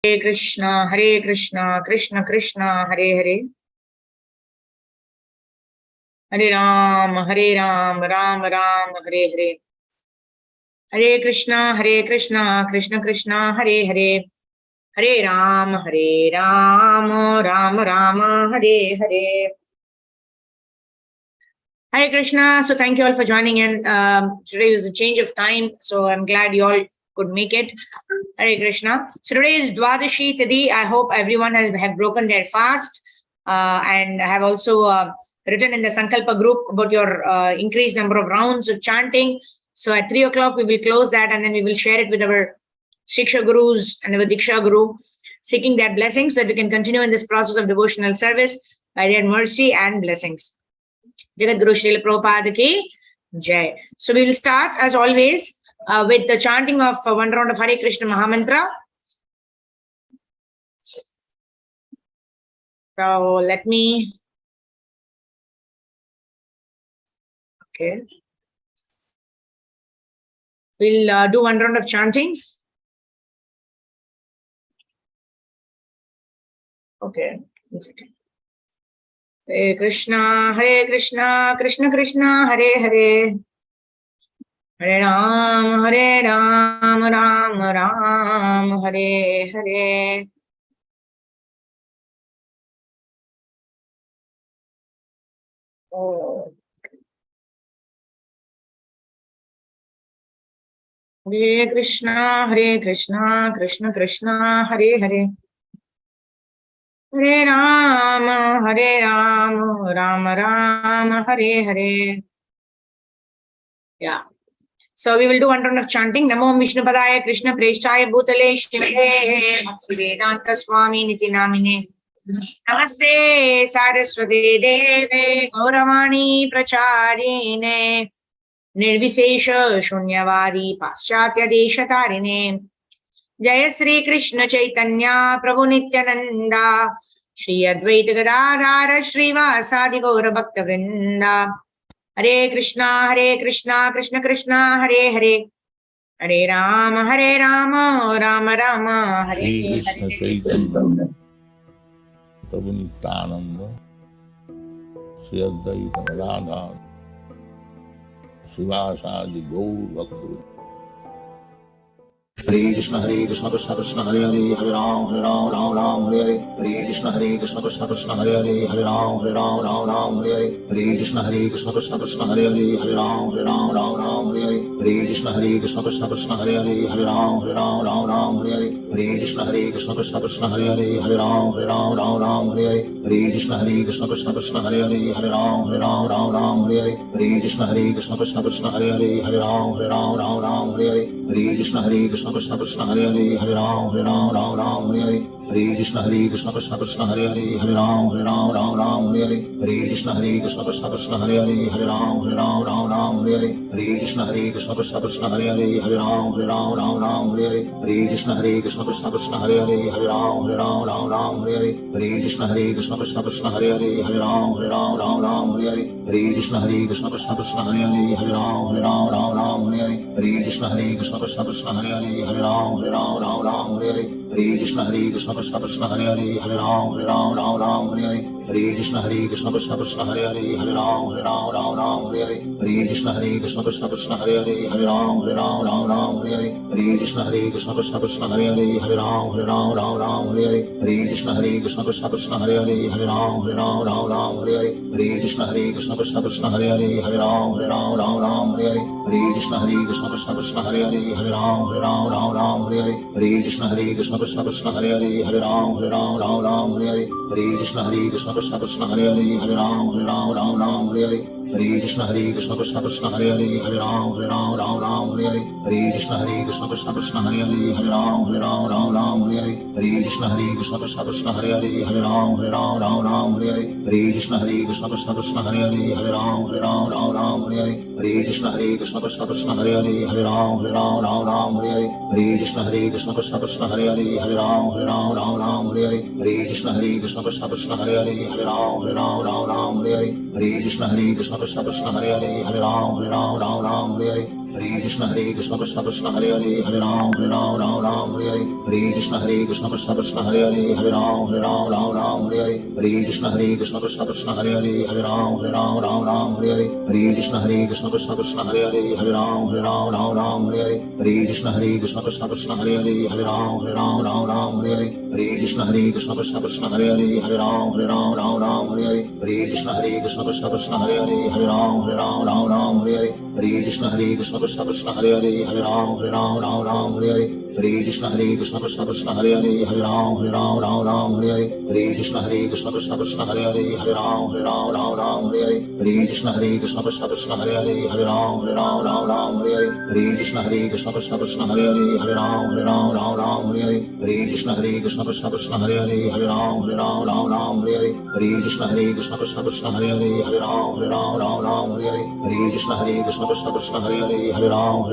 Hare Krishna, Krishna Krishna, Hare Hare, Hare Ram, Ram Ram, Hare Hare, Hare Krishna, Krishna Krishna, Hare Hare, Hare Ram, Ram Ram, Hare Hare. Hare Krishna. So thank you all for joining in. Today was a change of time, so I'm glad you all could make it. Hare Krishna. So today is Dwadashi Tithi. I hope everyone have broken their fast and have also written in the Sankalpa group about your increased number of rounds of chanting. So at 3 o'clock, we will close that and then we will share it with our Shiksha Gurus and our Diksha Guru, seeking their blessings so that we can continue in this process of devotional service by their mercy and blessings. Jagat Guru Srila Prabhupada ki Jai. So we will start as always with the chanting of one round of Hare Krishna Mahamantra. So let me. Okay. We'll do one round of chanting. Okay. 1 second. Hare Krishna, Krishna Krishna, Hare Hare, Hare Ram, Ram Ram, Hare Hare. Oh. Hare Krishna, Krishna Krishna, Hare Hare, Hare Ram, Ram Ram, Hare Hare. Yeah. So we will do one round of chanting. Namo Vishnu Padaya Krishna Preshchaya Bhutale Shrimate Vedanta Swami Niti Namine. Namaste Saraswati Deve Gauravani Pracharine Nirvisesha Shunyavadi Paschatya Deshatarine. Jaya Sri Krishna Chaitanya Prabhu Nityananda Shri Advaita Gadadhara Shri Vasadi Gaura Bhakta Vrinda. Hare Krishna, Krishna Krishna, Hare Hare, Hare Rama, Rama Rama, Hare Hare. Prabhu Nityananda Shri Advaita Gadadhara Shri Vasadi Gaura Bhakta Vrinda. Hare Krishna, Krishna Krishna, Hare Hare, Hare Ram, Ram Hare Hare. Hare Krishna, Krishna Krishna, Hare Hare, Hare Ram, Ram Hare Hare. Hare Krishna, Krishna Krishna, Hare Hare, Hare Ram, Ram Hare Hare. Hare Krishna, Krishna Krishna, Hare Hare, Hare Ram, Ram Hare Hare. Hare Krishna, Krishna Krishna, Hare Hare, Hare Ram, Ram Hare Hare. Hare Krishna, Krishna Krishna, Hare Hare, Hare Ram, Ram Hare Hare. Hare Krishna, Krishna Krishna, Hare Hare, Hare Ram, Ram Hare Hare. Hare Krishna, Krishna Krishna, Hare Hare, Hare Ram, Ram Hare Hare. Hare Krishna, Krishna Krishna, Hare Hare, Hare Ram, Ram Hare Hare. Hare Krishna, Krishna Krishna, Hare Hare, Hare Ram, Ram Hare Hare. Hare Krishna, Krishna Krishna, Hare Hare, Hare Ram, Ram Hare Hare. Hare Krishna, Krishna Krishna, Hare Hare, Hare Ram, Ram Hare Hare. Hare Krishna, Krishna Krishna, Hare Hare, Hare Ram, Ram Hare Hare. Hare Krishna, Krishna Krishna, Hare Hare, Hare Ram, Ram Hare Hare. Hare Krishna, Krishna Krishna, Hare Hare, Hare Ram, Ram Hare Hare. Hare Krishna, Krishna Krishna, Hare Hare, Hare Ram, Ram Hare Hare. Hare Krishna, Krishna Krishna, Hare Hare, Hare Ram, Ram Hare Hare. Hare Krishna, Krishna Krishna, Hare Hare, Hare Ram, Ram Hare Hare. Hare Krishna, Krishna Krishna, Hare Hare, Hare Ram, Ram Hare Hare. Hare Krishna, Krishna Krishna, Hare Hare, Hare Ram, Ram Hare Hare. Hare Krishna, Krishna Krishna, Hare Hare, Hare Ram, Ram Hare Hare. Hare Krishna, Krishna Krishna, Hare Hare, Hare Ram, Ram Hare Hare. Hare Krishna, Krishna Krishna, Hare Hare, Hare Ram, Ram Hare Hare. Hare Krishna, Krishna Krishna, Hare Hare, Hare Ram, Ram Hare Hare. Hare Krishna, Krishna Krishna, Hare Hare, Hare Ram, Ram Hare Hare. Hare Krishna, Krishna Krishna, Hare Hare, Hare Ram, Ram Hare Hare. Hare Krishna, Krishna Krishna, Hare Hare, Hare Ram, Ram Hare Hare. Hare Krishna, Krishna Krishna, Hare Hare, Hare Ram, Ram Hare Hare. Hare Krishna, Krishna Krishna, Hare Hare, Hare Ram, Ram Hare Hare. Hare Krishna, Krishna Krishna, Hare Hare, Hare Ram, Ram Hare Hare. Hare Krishna, Krishna Krishna, Hare Hare, Hare Ram, Ram Hare Hare. Hare Krishna, Krishna Krishna Krishna Hare Hare Hare Ram Ram Ram Hare Hare Hare Krishna Krishna Krishna Hare Hare Hare Ram Ram Hare Hare Hare Krishna Krishna Krishna Hare Hare Hare Ram Ram Hare Hare Hare Krishna Krishna Krishna Hare Hare Hare Ram Ram Hare Hare Hare Krishna Krishna Krishna Hare Hare Hare Ram Ram Hare Hare Hare Krishna Krishna Krishna Hare Hare Hare Ram Ram Hare Hare Hare Krishna Krishna Krishna Hare Hare Hare Ram Ram Hare Hare Hare Krishna Krishna Krishna Hare Hare Hare Ram Ram Hare Hare Hare Krishna Krishna Krishna Hare Hare Hare Ram Ram Hare Hare Hare Krishna Krishna Krishna Hare Hare Hare Ram Ram Hare Hare Hare Krishna Krishna Krishna Hare Hare Hare Ram Ram Hare Hare Hare Krishna Krishna Krishna Hare Hare Hare Ram Ram Hare Hare Hare Krishna Krishna Krishna Hare Hare Hare Ram Ram Hare Hare Hare Krishna Krishna Krishna Hare Hare Hare Ram Ram Hare Hare Hare Krishna Krishna Krishna Hare Hare Hare Ram Ram Hare Hare Hare Krishna Krishna Krishna Hare Hare Hare Ram Ram Hare Hare Hare Krishna Krishna Krishna Hare Hare Hare Ram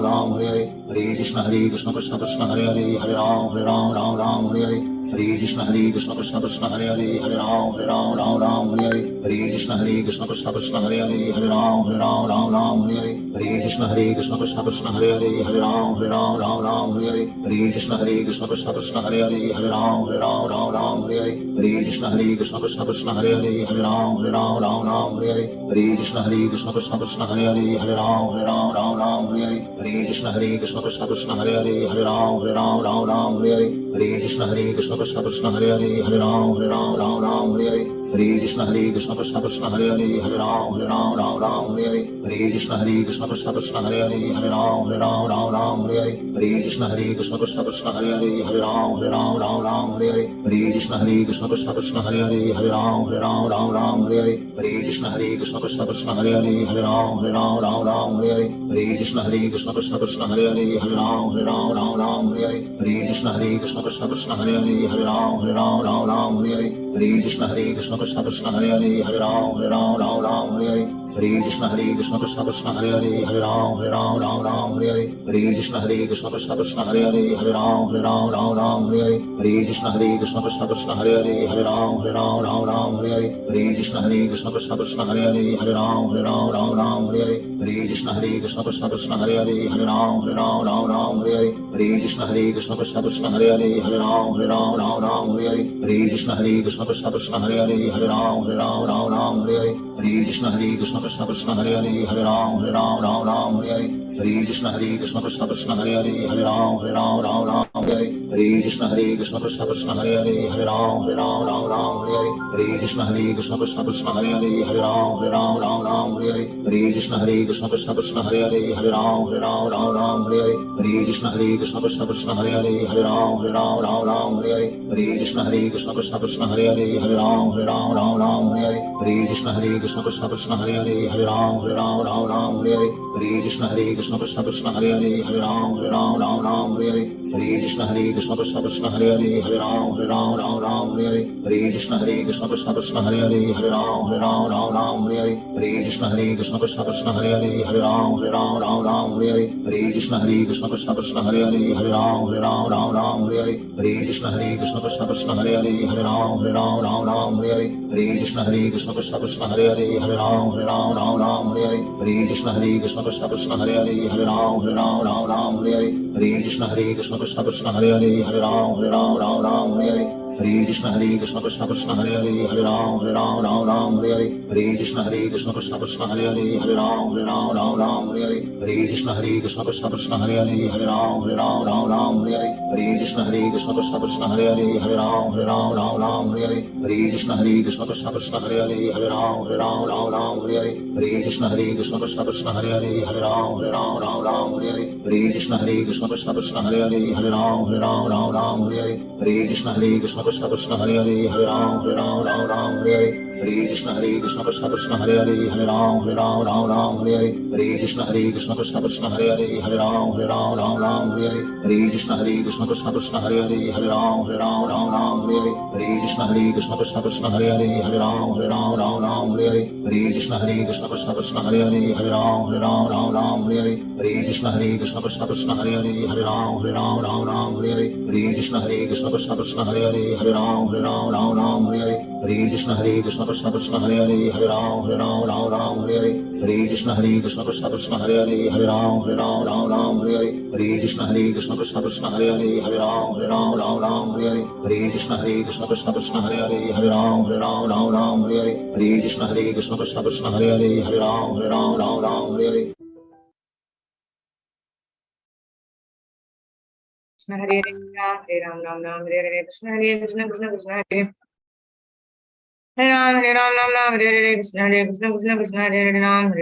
Ram Hare Hare Hare Krishna Krishna Krishna Hare Hare Hare Ram Ram Hare Hare Hare Krishna Krishna Krishna Hare Hare Hare Ram Ram Hare Hare Hare Krishna Krishna Krishna Hare Hare Hare Ram Ram Hare Hare Hare Krishna Krishna Krishna Hare Hare Hare Ram Ram Hare Hare Hare Krishna Krishna Krishna Hare Hare Hare Ram Ram Hare Hare Hare Krishna Krishna Krishna Hare Hare Hare Ram Ram Hare Hare Hare Krishna Krishna Krishna Hare Hare Hare Ram Ram Hare Hare Hare Krishna Krishna Krishna Hare Hare Hare Ram Ram Hare Hare Hare Krishna Krishna Krishna Hare Hare Hare Ram Ram Hare Hare Hare Krishna Krishna Krishna Hare Hare Hare Ram Ram Hare Hare Hare Krishna Krishna Krishna Hare Hare Hare Ram Ram Hare Hare Hare Krishna Krishna Krishna Hare Hare Hare Ram Ram Hare Hare Hare Krishna Krishna Krishna Hare Hare Hare Ram Ram Hare Hare Hare Krishna Krishna Krishna Hare Hare Hare Ram Ram Hare Hare Hare Krishna Krishna Krishna Hare Hare Hare Ram Ram Hare Hare Hare Krishna Krishna Krishna Hare Hare Hare Ram Ram Hare Hare Hare Krishna Krishna Krishna Hare Hare Hare Ram Ram Hare Hare Hare Krishna Krishna Krishna Hare Hare Hare Ram Ram Hare Hare Hare Krishna Krishna Krishna Hare Hare Hare Ram Ram Hare Hare Hare Krishna Krishna Krishna Hare Hare Hare Ram Ram Hare Hare Hare Krishna Krishna Krishna Hare Hare Hare Ram Ram Hare Hare Hare Krishna Krishna Krishna Hare Hare Hare Ram Ram Hare Hare Hare Krishna Krishna Krishna Hare Hare Hare Ram Ram Hare Hare Hare Krishna Krishna Krishna Hare Hare Hare Ram Ram Hare Hare Hare Krishna Krishna Krishna Hare Hare Hare Ram Ram Hare Hare Hare Krishna Krishna Krishna Hare Hare Hare Ram Ram Hare Hare Hare Krishna Krishna Krishna Hare Hare Hare Ram Ram Hare Hare Hare Krishna Krishna Krishna Hare Hare Hare Ram Ram Hare Hare Hare Krishna Krishna Krishna Hare Hare Hare Ram Ram Hare Hare Hare Krishna Krishna Krishna Hare Hare Hare Ram Ram Hare Hare Hare Krishna Krishna Krishna Hare Hare Hare Ram Ram Hare Hare Hare Krishna Krishna Krishna Hare Hare Hare Ram Ram Hare Hare Hare Krishna Krishna Krishna Hare Hare Hare Ram Ram Hare Hare Hare Krishna Krishna Krishna Hare Hare Hare Ram Ram Hare Hare Hare Krishna Krishna Krishna Hare Hare Hare Ram Ram Hare Hare Hare Krishna Krishna Krishna Hare Hare Hare Ram Ram Hare Hare Hare Krishna Krishna Krishna Hare Hare Hare Ram Ram Hare Hare Hare Krishna Krishna Krishna Hare Hare Hare Ram Ram Hare Hare Hare Krishna Krishna Krishna Hare Hare Hare Ram Ram Hare Hare Hare Krishna Krishna Krishna Hare Hare Hare Ram Ram Hare Hare Hare Krishna Krishna Krishna Hare Hare Hare Ram Ram Hare Hare Hare Krishna Krishna Krishna Hare Hare Hare Ram Ram Hare Hare Hare Krishna Krishna Krishna Hare Hare Hare Ram Ram Hare Hare Hare Krishna Krishna Krishna Hare Hare Hare Ram Ram Hare Hare Hare Krishna Krishna Krishna Hare Hare Hare Ram Ram Hare Hare Hare Krishna Krishna Krishna Hare Hare Hare Ram Ram Hare Hare Hare Krishna Krishna Krishna Hare Hare Hare Ram Ram Hare Hare Hare Krishna Krishna Krishna Hare Hare Hare Ram Ram Hare Hare Hare Krishna Krishna Krishna Hare Hare Hare Ram Ram Hare Hare Hare Krishna Krishna Krishna Hare Hare Hare Ram Ram Hare Hare Hare Krishna Krishna Krishna Hare Hare Hare Ram Ram Hare Hare Hare Krishna Krishna Krishna Hare Hare Hare Ram Ram Hare Hare Hare Krishna Krishna Krishna Hare Hare Hare Ram Ram Hare Hare Hare Krishna Krishna Krishna Hare Hare Hare Ram Ram Hare Hare Hare Krishna Krishna Krishna Hare Hare Hare Ram Ram Hare Hare Hare Krishna Krishna Krishna Hare Hare Hare Ram Ram Ram Hare Hare Hare Krishna Krishna Krishna Hare Hare Hare Ram Ram Hare Hare Hare Krishna Krishna Krishna Hare Hare Hare Ram Ram Hare Hare Hare Krishna Krishna Krishna Hare Hare Hare Ram Ram Hare Hare Hare Krishna Krishna Krishna Hare Hare Hare Ram Ram Hare Hare Hare Krishna Krishna Krishna Hare Hare Hare Ram Hare Hare Krishna Hare Hare Ram Ram Hare Hare Krishna Hare Krishna Krishna Krishna Hare Hare Ram Ram Hare Hare Krishna Hare Krishna Krishna Krishna Hare Hare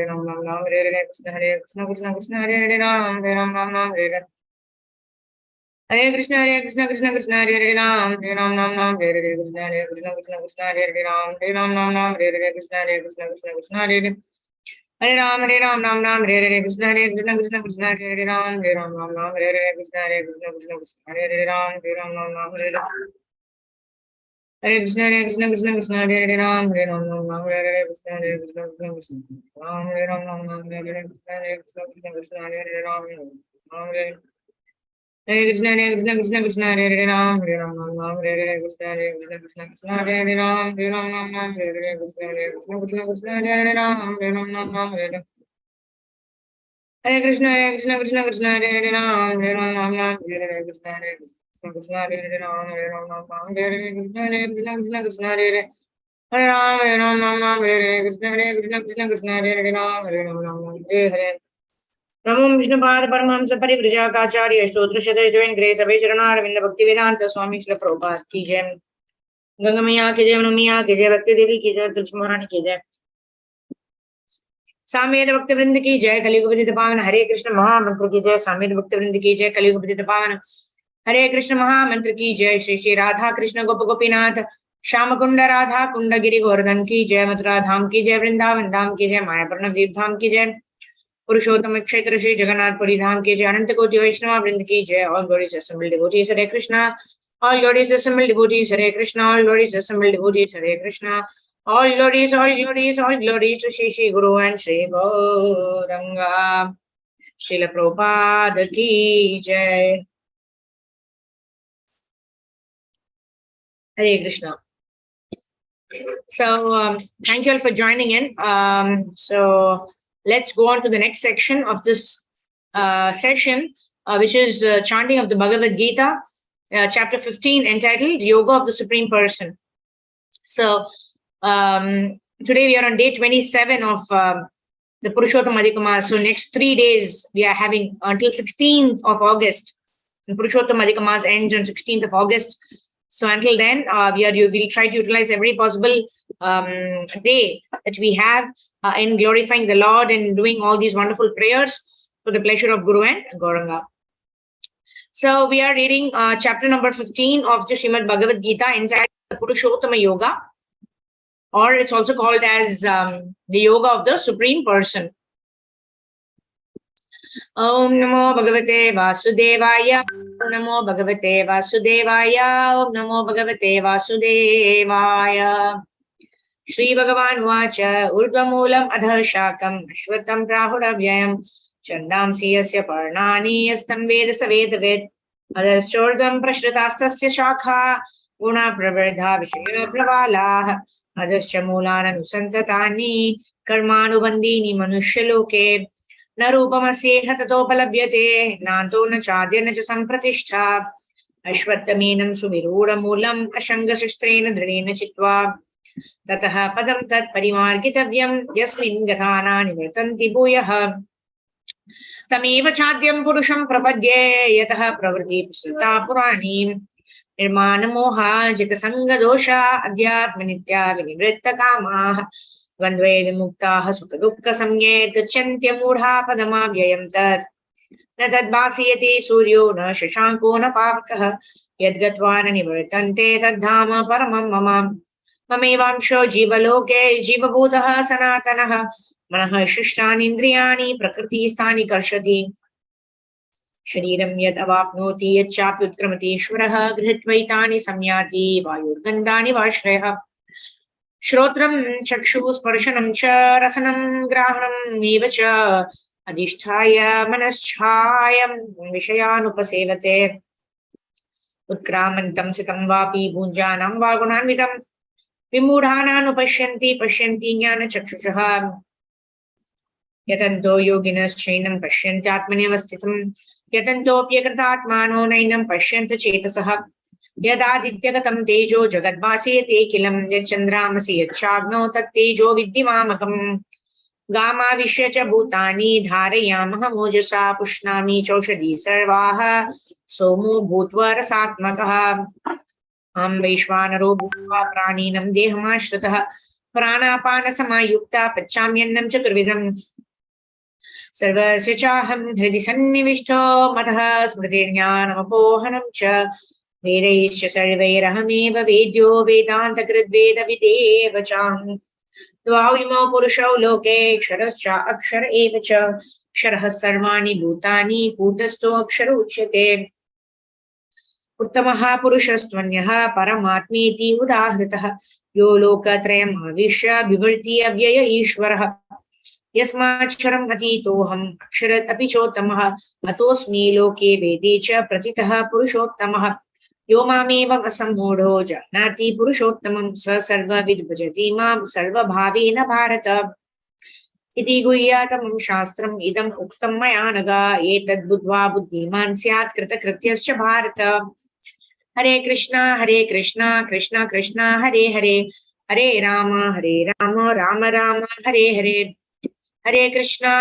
Ram Ram Hare Hare Krishna Hare Krishna Krishna Krishna Hare Hare Ram Ram Hare Hare Hare Krishna Krishna Krishna Hare Hare Ram Hare Hare Krishna Hare Krishna Krishna Krishna Hare Hare Ram Ram Hare Hare Krishna Hare Krishna Krishna Krishna Hare Hare Hare Ram Hare Hare Krishna Hare Krishna Krishna Krishna Hare Hare Ram Hare Hare Krishna Hare Krishna Krishna Krishna Hare Hare Ram Hare Hare Hare Krishna Krishna Krishna Krishna Hare Hare Ram Hare Hare Krishna Hare Krishna Krishna Krishna Ram Hare Hare Krishna Hare Krishna Krishna Krishna Hare Hare Ram Hare Hare Krishna Krishna Krishna Hare Hare Ram Hare Hare Krishna Hare Krishna Krishna Krishna Hare Hare Ram Hare Hare Krishna Hare Krishna Krishna Krishna Hare Hare Ram Hare Hare Hare Krishna Krishna Krishna Hare Hare Ram Hare Hare Krishna Hare Krishna Krishna Hare Hare Ram Hare Hare Krishna Krishna Krishna Hare Hare Hare Ram Hare Krishna Krishna Krishna Hare Hare Ram Hare Hare Namo Vishnu Pada Paramahamsa Parivrajakacharya Stottra Shata Join Grace Abhay Charanarvinda Bhakti Vedanta Swami Shri Prabhupada Ki Jai Ganga Maiya Ki Jai Manu Maiya Ki Jai Bhakti Devi Ki Jai Tulsi Maharani Ki Jai सामेत भक्त वृंद की जय कलियुग विदित पावन हरे कृष्ण महामंत्र की जय सामेत भक्त वृंद की जय कलियुग विदित पावन हरे कृष्ण महामंत्र की जय श्री श्री राधा कृष्ण गोप गोपीनाथ श्याम कुंड राधा कुंड गिरि गोवर्धन की जय मथुरा धाम की जय वृंदावन धाम की जय मायापुर नवदीप धाम की जय पुरुषोत्तम क्षेत्र श्री जगन्नाथपुरी धाम की जय अनंत कोटि वैष्णव वृंद की जय all glories assembled devotees Hare Krishna all glories assembled devotees Hare Krishna all glories assembled devotees Hare Krishna all glories to Shri Shri Guru and Shri Gauranga. Srila Prabhupada ki jai. Hare Krishna. So thank you all for joining in. So let's go on to the next section of this session, which is chanting of the Bhagavad Gita, chapter 15, entitled Yoga of the Supreme Person. So today we are on day 27 of the Purushottam Adhikamaha. So next 3 days we are having until 16th of August. And Purushottam Adhikamaha ends on 16th of August. So until then, we'll try to utilize every possible day that we have in glorifying the Lord and doing all these wonderful prayers for the pleasure of Guru and Gauranga. So we are reading chapter number 15 of the Srimad Bhagavad Gita, entitled Purushottama Yoga, or it's also called as the Yoga of the Supreme Person. Om Namo Bhagavate Vasudevaya. Om Namo Bhagavate Vasudevaya. Om Namo Bhagavate Vasudevaya. Shri Bhagavan Vacha Urdhvamulam Adha Shakam Ashwatam Prahuravayam Chandamsi Yasya Parnani Yastam Veda Saveda Adhaschordam Prashritastasya Shakha Guna Pravardha Vishaya Pravala Adhascha Mulana Nusantatani Karmanubandini Manushaloke Narupamasyeha Tatopalabhyate Nanto Nachadya Nacha Sampratishtha Ashwattaminam Sumirudha Mulam Ashangashistrena Dhrina Chitva Tataha Padam Tat Parimargitavyam Yasmin Gathana Nivartanti Bhuyah Tameva Chadyam Purusham Prapadye Yataha Pravrti Prasita Purani Nirmana Moha Jitasanga Dosha Adhyatmanitya Vinivritta Kama Vandve Mukta Sukha Dukha Samye Gacchantya Mudha Padama Vyayam Tat Natad Basiyati Suryo Na Shashanko Na Pavakaha Yadgatvana Nivartante Tadhama Paramam Mama Mamevamsho Jivaloke Jivabhutaha Sanatanaha Manaha Shishtani Indriyani Prakriti Sthani Karshati Shariram Yad Avapnoti Yad Chapyutkramati Ishvaraha Grihitvaitani Samyati Vayurgandani Vashreha Shrotram Chakshu Sparshanam Cha Rasanam Grahanam Nevacha Adhisthaya Manaschayam Vishayanupasevate उत्क्रामन्तं सितं वापि भुञ्जानं वा गुणान्वितं विमूढानानुपश्यन्ति पश्यन्ति ज्ञानचक्षुषः यतन्तो योगिनश्चैनं पश्यन्त्यात्मन्यवस्थितं यतन्तोऽप्यकृतात्मानो नैनं पश्यन्त चेतसः यदादित्यगतं तेजो जगद्भासयतेऽखिलं यच्चन्द्रामसि यच्चाग्नौ तत्तेजो विद्धिमामकम् गामाविश्य च भूतानि धारयामः मोजसा पुष्णामि चौषधी सर्वाः सोमो भूत्वा रसात्मकः अहं वैश्वानरो भूत्वा प्राणिनं देहमाश्रितः प्राणापानसमायुक्ता पचाम्यन्नं चतुर्विधम् सर्वस्य चाहं हृदि सन्निविष्टो मतः स्मृतिर्ज्ञानमपोहनं च वेदैश्च सर्वैरहमेव वेद्यो वेदान्तकृद्वेदविदेव चाहम् द्वाविमो पुरुषौ लोके क्षरश्च अक्षर एव च क्षरः सर्वाणि भूतानि कूटस्थो अक्षर उच्यते उत्तमः पुरुषस्त्वन्यः परमात्मेति उदाहृतः यो लोकत्रयम् आविश्य बिभर्ति अव्यय ईश्वरः यस्माक्षरम् अतीतोऽहम् अक्षरत् अपि चोत्तमः अतोऽस्मि लोके वेदे च प्रतितः पुरुषोत्तमः यो मामेवम् असम्मूढो जानाति पुरुषोत्तमं स सर्वविद् भजति मां सर्वभावेन भारत इति गुह्यतमं शास्त्रम् इदम् उक्तं मया नघ एतद्बुद्ध्वा बुद्धिमान् स्यात् कृतकृत्यश्च भारत हरे Krishna Krishna Krishna Hare Hare Hare Ram Ram Ram Hare Hare Hare Krishna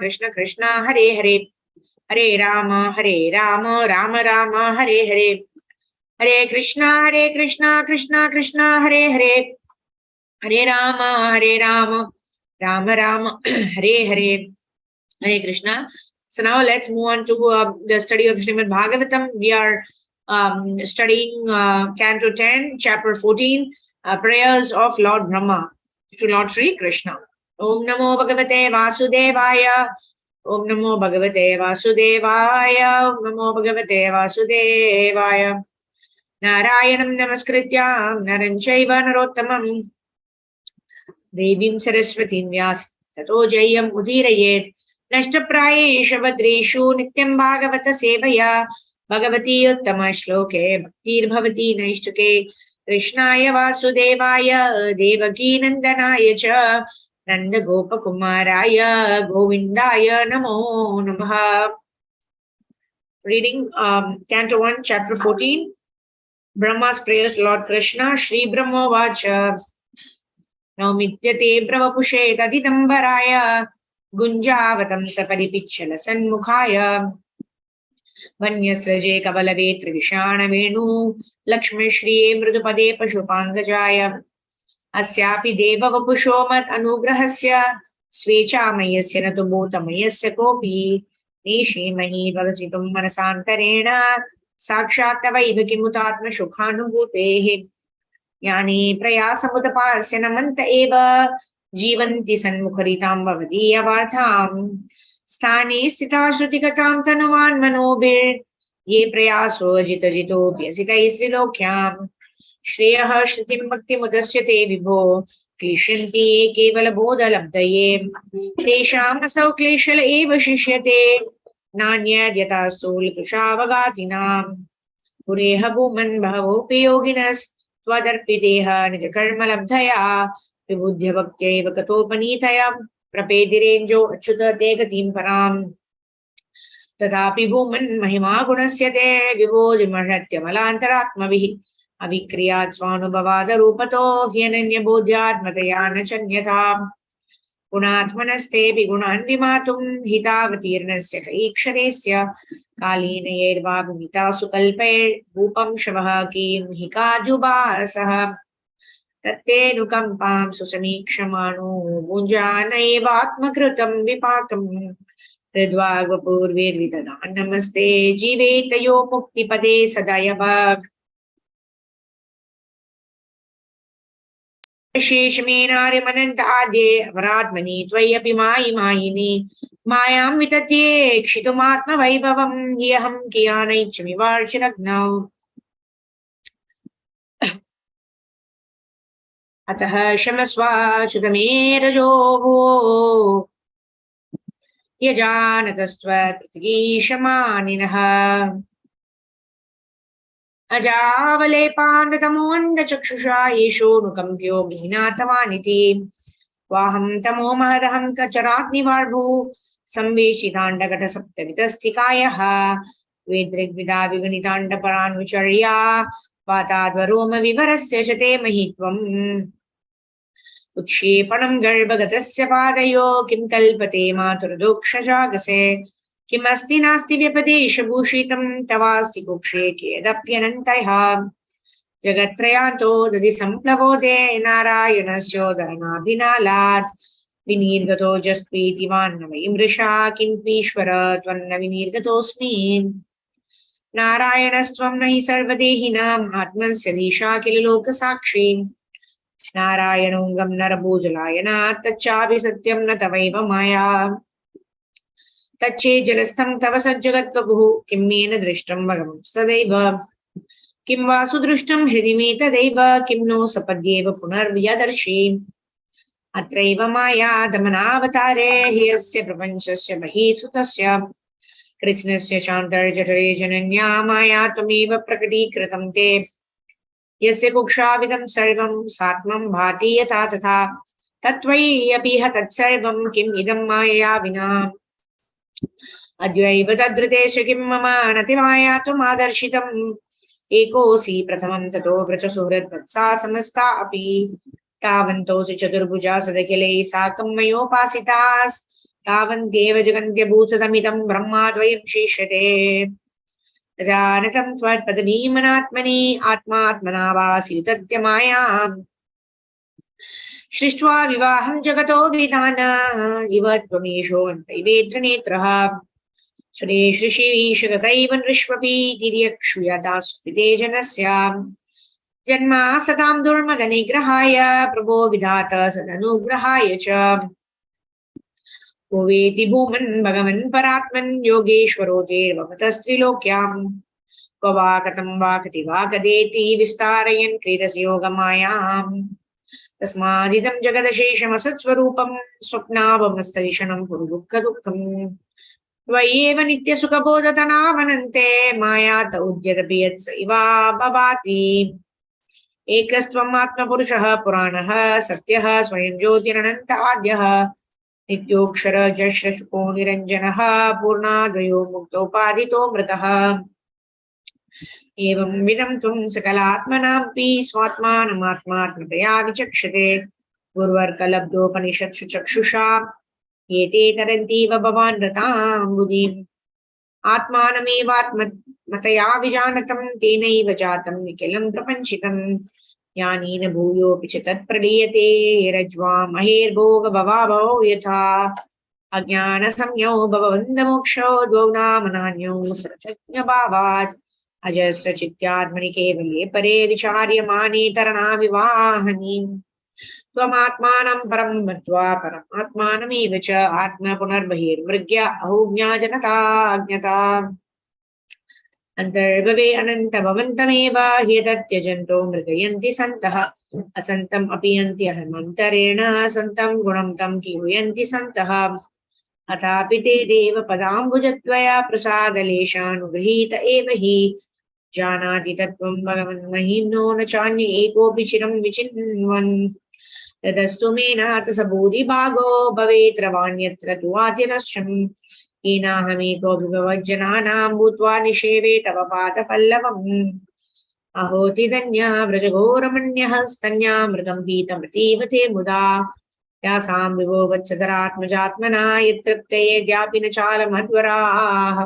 Krishna Krishna Hare Hare Hare Ram Ram Ram Hare Hare Hare Krishna Krishna Krishna Hare Hare Hare Ram Ram Ram Hare Hare Hare Krishna. So now let's move on to the study of Srimad Bhagavatam. We are studying Canto 10, Chapter 14, Prayers of Lord Brahma to Lord Sri Krishna. Om Namo Bhagavate Vasudevaya. Om Namo Bhagavate Vasudevaya. Om Namo Bhagavate Vasudevaya. Narayanam Namaskritya Naram Chaiva Narottamam Devim Saraswatim Vyas Tato Jayam Udirayet नष्टप्रायेषु भद्रेषु नित्यं भागवत सेवया भगवती उत्तम श्लोके भक्तिर्भवति नैष्ठिके कृष्णाय वासुदेवाय देवकी नंदनाय च नंद गोपकुमाराय गोविंदाय नमो नमः. Reading Canto 1, Chapter 14, Brahma's prayers to Lord Krishna. Shri Brahma Vacha Naumityate Brahmapushe Tadidambaraya गुंजावतं सपरिपिच्छल सन्मुखाय वन्यस्रजे कबलवेत्र विषाण वेणु लक्ष्मीश्रिये मृदुपदे पशुपाङ्गजाय अस्यापि देववपुषो मत् अनुग्रहस्य स्वेच्छामयस्य न तु भूतमयस्य कोऽपि नेषीमहि भवसितुं मनसान्तरेण साक्षात् तवैव किमुतात्मसुखानुभूतेः यानि प्रयासमुदपास्य नमन्त एव जीवन्ति सन्मुखरितां भवदीयवार्तां स्थाने स्थिता श्रुतिगतां तनुवान् मनोभिर् ये प्रयासो जितजितोऽप्यसितैः श्रीलोक्यां श्रेयः श्रुतिं भक्तिमुदस्यते विभो क्लिश्यन्ति ये केवलबोधलब्धये तेषाम् असौ क्लेशल एव शिष्यते नान्यद्यथास्तु लिपुषावगातिनां पुरेह भूमन् बहवोऽपि योगिनस्त्वदर्पितेह निजकर्मलब्धया विबुध्य भक्त्यैव कथोपनीतया प्रपेदिरेञ्जो अच्युत ते गतिं पराम् तथापि भूमन् महिमा गुणस्य ते विबोधिमहत्यमलान्तरात्मभिः अविक्रियात् स्वानुभवादरूपतो ह्यनन्यबोध्यात्मतया न चन्यथा गुणात्मनस्तेऽपि गुणान् विमातुं हितावतीर्णस्य कैक्षरेस्य कालीनयैर्वाभिमितासु कल्पैर्भूपं शवः किं हि काद्युभासः तत्तेऽनुकम्पां सुसमीक्षमाणो भुञ्जानैवात्मकृतं विपाकम् हृद्वाग्वपूर्वेर्विदधान् नमस्ते जीवेतयो मुक्तिपदे सदयभक् शेषमेनार्यमनन्ताद्ये अपरात्मनि त्वय्यपि मायिनी मायां वितत्ये क्षितुमात्मवैभवं ह्यहं कियानैच्छमिवार्चिरग्नौ अतः क्षमस्वाच्युतमे रजो भो यजानतस्त्वत्प्रतिगीषमानिनः अजावलेपान्ततमोऽन्धचक्षुषा येषोऽनुकम्प्यो मीनातवानिति वाहं तमो महदहं कचराग्निवार्भू संवेशिताण्डकटसप्तवितस्थिकायः वेदृग्विदा विगणिताण्डपरानुचर्या वाताद्वरोमविवरस्य च ते महित्वम् उत्क्षेपणं गर्भगतस्य पादयो किं कल्पते मातुर्दोक्षजागसे किमस्ति नास्ति व्यपदेशभूषितं तवास्ति कुक्षे कियदप्यनन्तयः जगत्त्रयान्तो दधि सम्प्लवोदे नारायणस्योदरनाभिनालात् विनिर्गतो जस्त्वीति वान्नवै मृषा किन्त्वीश्वर त्वन्न विनिर्गतोऽस्मि नारायणस्त्वं न हि सर्वदेहिनाम् आत्मस्य दीशा किल लोकसाक्षी नारायणोऽङ्गं नरभूजलायनात् तच्चापि सत्यं न तवैव माया तच्चेज्जलस्थं तव सज्जगत्वभुः किं मेन दृष्टं भगवं सदैव किं वा सुदृष्टं हृदि मे तदैव किं नो सपद्येव पुनर्व्यदर्शि अत्रैव माया दमनावतारे हि यस्य प्रपञ्चस्य बहिः सुतस्य कृत्स्नस्य चान्तर्जठरे जनन्या माया त्वमेव प्रकटीकृतं ते यस्य कुक्षाविदं सर्वं सात्मं भाति यथा तथा तत्त्वय्यपिह तत्सर्वं किम् इदं मायया विना अद्यैव तद्वृतेश किं मम नतिमायातुमादर्शितम् एकोऽसि प्रथमं ततो व्रज सुहृद्वत्सा समस्ता अपि तावन्तोऽसि चतुर्भुजा सदखिलैः साकं मयोपासितास् तावन्त्येव जगन्त्यभूतदमिदं ब्रह्माद्वयं शिष्यते जानतं त्वत्पदनीमनात्मनि आत्मात्मना वासि तद्यमायाम् सृष्ट्वा विवाहं जगतो विधान इव त्वमेषोऽन्तैवेत्र नेत्रः सुरेशृषिवीशगतैव नृष्वपि तिर्यक्षुयदास्मिते जनस्य जन्मा सतां दुर्मदनिग्रहाय प्रभो विधात सदनुग्रहाय च को वेति भूमन् भगवन् परात्मन् योगेश्वरो तेर्वपतस्त्रिलोक्याम् क्व वा कथं वा कति वा कदेति विस्तारयन् क्रीडसि योगमायाम् तस्मादिदं जगदशेषमसत्स्वरूपं स्वप्नावमस्तदिशनं कुरु दुःखदुःखम् त्वय्येव नित्यसुखबोधतनावनन्ते मायात उद्यदपि यत्स इवा भवाति एकस्त्वम् आत्मपुरुषः पुराणः सत्यः स्वयं ज्योतिरनन्त आद्यः नित्योक्षर जश्रशुको निरञ्जनः पूर्णाद्वयो मुक्तोपादितो मृतः एवं विदं त्वं सकलात्मनापि स्वात्मानमात्मात्मतया विचक्षते पूर्वर्कलब्धोपनिषत्सु चक्षुषा एते तरन्तीव भवान् रतां बुधिम् आत्मानमेवात्मतया विजानतं तेनैव जातं निखिलं प्रपञ्चितम् ज्ञानेन भूयोऽपि च तत्प्रलीयते रज्ज्वा महेर्भोगभवाभौ यथा अज्ञानसंज्ञो भवबन्धमोक्षौ द्वौ नाम नान्यौ सर्वज्ञभावात् अजस्रचित्यात्मनि केवले परे विचार्यमाने तरणाविवाहनीम् त्वमात्मानं परं मत्वा परमात्मानमेव च आत्म पुनर्बहिर्मृग्य अहोज्ञा जनता अज्ञता अन्तर्भवे अनन्तभवन्तमेव ह्यदत्यजन्तो मृगयन्ति सन्तः असन्तम् अपि यन्ति अहमन्तरेण सन्तं गुणं तं कीयन्ति सन्तः अथापि ते देव पदाम्बुजत्वया प्रसादलेशानुगृहीत एव हि जानाति तत्त्वं भगवन् महिम्नो न चान्य एकोऽपि चिरं विचिन्वन् तदस्तु मे नाथ स भूरिभागो भवेत्रवाण्यत्र तु वातिरश्यम् हीनाहमेको विभवज्जनानां भूत्वा निषेवे तव पादपल्लवम् अहोति धन्यः व्रजघोरमण्यः स्तन्यामृतं पीतमतीव ते मुदा यासां विभो वत्सधरात्मजात्मना यत्तृप्तयेद्यापि न चालमध्वराः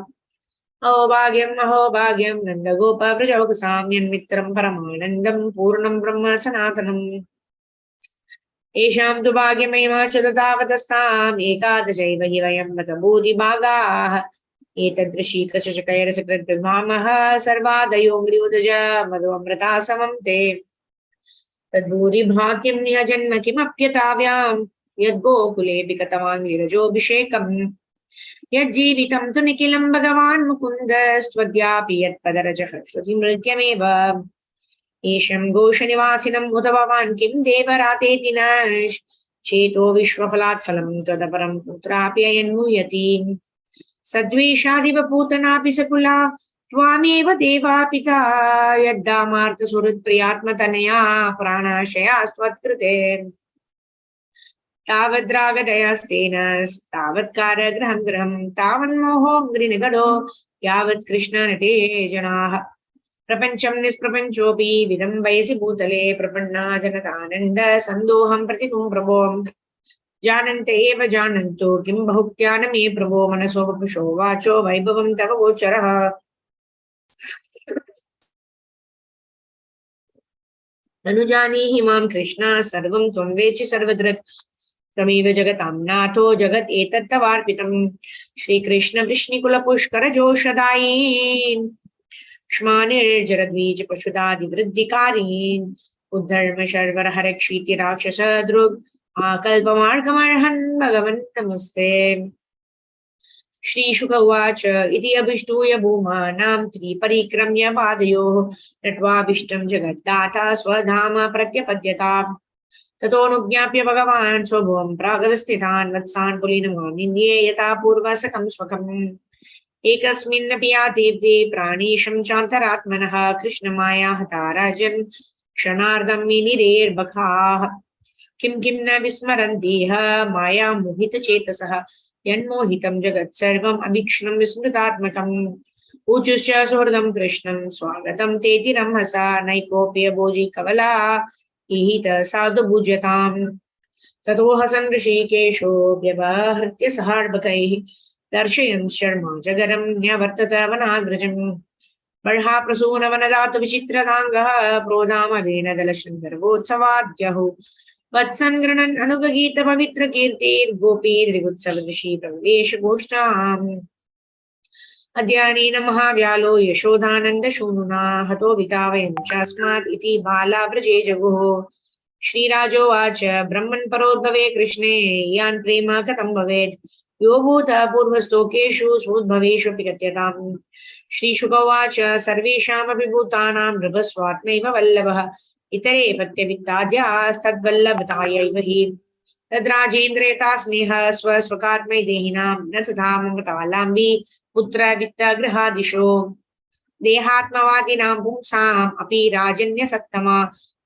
अहोभाग्यं नन्दगोपव्रजौकसाम्यन्मित्रं परमानन्दं पूर्णं ब्रह्म सनातनम् येषां तु भाग्यमहिमा च तावतस्ताम् एकादशैव हि वयं मत भूरिभागाः एतदृशीकचकैरसकृद्विभामः सर्वादयोऽङ्घ्रियुदज मधुअमृता समं ते तद्भूरिभाग्यं निह जन्म किमप्यताव्यां यद्गोकुलेऽपि कतवाङ्घ्रिरजोऽभिषेकम् यज्जीवितं तु निखिलं भगवान् मुकुन्दस्त्वद्यापि यत्पदरजः श्रुतिमृग्यमेव ईशं घोषनिवासिनम् उत भवान् किं देवरातेति न चेतो विश्वफलात् फलं तदपरं पुत्रापि अयन्मुह्यति सद्वेषादिव पूतनापि सकुला त्वामेव देवा पिता यद्दामार्तसुहृत्प्रियात्मतनया प्राणाशयास्त्वत्कृते तावद्रागदयास्तेन तावत्कारगृहं गृहं तावन्मोहोऽग्निनिगडो यावत् कृष्णनते जनाः प्रपञ्चं निष्प्रपञ्चोऽपि विदम्बयसि भूतले प्रपन्ना जनतानन्द सन्दोहं प्रतिकुं प्रभो जानन्त एव जानन्तु किं बहुक्त्या न मे प्रभो मनसो वपुषो वाचो वैभवं तव गोचरः अनुजानीहि मां कृष्ण सर्वं त्वं वेत्सि सर्वदृक् त्वमेव जगतां नाथो जगत् एतत्तवार्पितम् श्रीकृष्ण वृष्णिकुलपुष्करजोषदायीन् क्ष्मानिर्जरद्वीज पशुदादिवृद्धिकारीन् उद्धर्म शर्वर हरक्षीति राक्षस दृग् आकल्पमार्गमर्हन् भगवन् नमस्ते श्रीशुक उवाच इति अभिष्टूय भूमानां त्रिपरिक्रम्य पादयोः नट्वाभीष्टं जगद्दाता स्वधाम प्रत्यपद्यताम् ततोऽनुज्ञाप्य भगवान् स्वभुवं प्रागवस्थितान् वत्सान् पुलिनमानिन्ये यथा पूर्वसकं स्वकम् एकस्मिन्नपि यातीब्धे प्राणीशं चान्तरात्मनः कृष्णमाया हता राजन् क्षणार्धं मिनिरेर्बकाः किं किं न विस्मरन्तीह माया मोहितचेतसः यन्मोहितं जगत् सर्वम् अभीक्ष्णं विस्मृतात्मकम् ऊचुश्च सुहृदं कृष्णं स्वागतं तेति रंहसा नैकोप्य भोजि कवला ईहित साधु भुज्यताम् ततो हसन् ऋषिकेशो व्यवहृत्य सहार्बकैः दर्शयन् शर्मा जगरं न्यवर्तत वनाग्रजम् बर्हाप्रसूनवनदातु विचित्रदाङ्गः प्रोधामवेन दलशृङ्गर्वोत्सवाद्यहो वत्सन् गृणन् अनुगगीत पवित्र कीर्तिर्गोपीर्गुत्सवदृशी प्रवेश गोष्ठाम् अद्यानीन महाव्यालो यशोदानन्दशूनुना हतो वितावयं चास्मात् इति बालाव्रजे जगुः श्रीराजोवाच ब्रह्मन् परोद्भवे कृष्णे यान् प्रेम कथं भवेत् यो भूतः पूर्वस्तोकेषु सोद्भवेष्वपि कथ्यताम् श्रीशुकोवाच सर्वेषामपि भूतानां नृभस्वात्मैव वल्लभः इतरे पत्यवित्ताद्यास्तद्वल्लभतायैव हि तद्राजेन्द्रेता स्नेहः स्वस्वकात्मै देहिनां न तथा ममतालाम्बि पुत्र वित्तगृहादिशो देहात्मवादिनां पुंसाम् अपि राजन्यसत्तमा